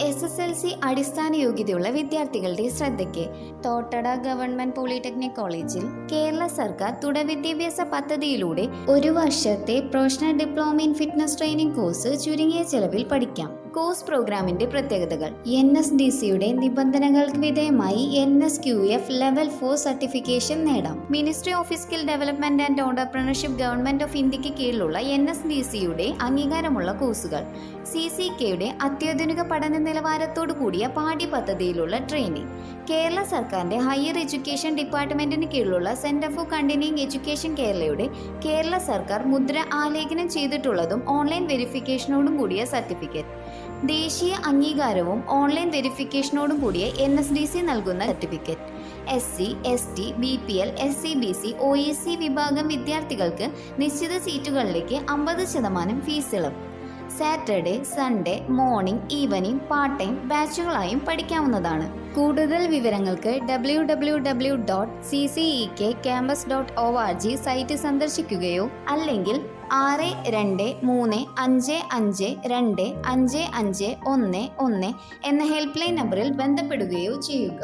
SSLC അടിസ്ഥാന യോഗ്യതയുള്ള വിദ്യാർത്ഥികളുടെ ശ്രദ്ധയ്ക്ക് തോട്ടട ഗവൺമെന്റ് പോളിടെക്നിക് കോളേജിൽ കേരള സർക്കാർ തുടർ വിദ്യാഭ്യാസ പദ്ധതിയിലൂടെ 1 വർഷത്തെ professional diploma in fitness training course ചുരുങ്ങിയ ചെലവിൽ പഠിക്കാം. കോഴ്സ് പ്രോഗ്രാമിന്റെ പ്രത്യേകതകൾ: NSDCയുടെ നിബന്ധനകൾക്ക് വിധേയമായി NSQF ലെവൽ 4 സർട്ടിഫിക്കേഷൻ നേടാം. Ministry of skill development and entrepreneurship government of ഇന്ത്യക്ക് കീഴിലുള്ള NSDCയുടെ അംഗീകാരമുള്ള കോഴ്സുകൾ, CCKയുടെ അത്യാധുനിക പഠന നിലവാരത്തോടു കൂടിയ പാഠ്യപദ്ധതിയിലുള്ള ട്രെയിനിങ്, കേരള സർക്കാരിന്റെ ഹയർ എഡ്യൂക്കേഷൻ ഡിപ്പാർട്ട്മെന്റിന് കീഴിലുള്ള സെന്റർ ഫോർ കണ്ടിന്യൂയിങ് എഡ്യൂക്കേഷൻ കേരളയുടെ കേരള സർക്കാർ മുദ്ര ആലേഖനം ചെയ്തിട്ടുള്ളതും ഓൺലൈൻ വെരിഫിക്കേഷനോടും കൂടിയ സർട്ടിഫിക്കറ്റ്, ദേശീയ അംഗീകാരവും ഓൺലൈൻ വെരിഫിക്കേഷനോടും കൂടിയ NSDC നൽകുന്ന certificate, SC, ST, BPL, SCBC, OEC വിഭാഗം വിദ്യാർത്ഥികൾക്ക് നിശ്ചിത സീറ്റുകളിലേക്ക് 50% ഫീസ് ഇളവ്. Saturday, Sunday, morning, evening, part time ബാച്ചുകളായും പഠിക്കാവുന്നതാണ്. കൂടുതൽ വിവരങ്ങൾക്ക് www.ccekcampus.org സൈറ്റ് സന്ദർശിക്കുകയോ അല്ലെങ്കിൽ 6235552511 എന്ന ഹെൽപ്പ് ലൈൻ നമ്പറിൽ ബന്ധപ്പെടുകയോ ചെയ്യുക.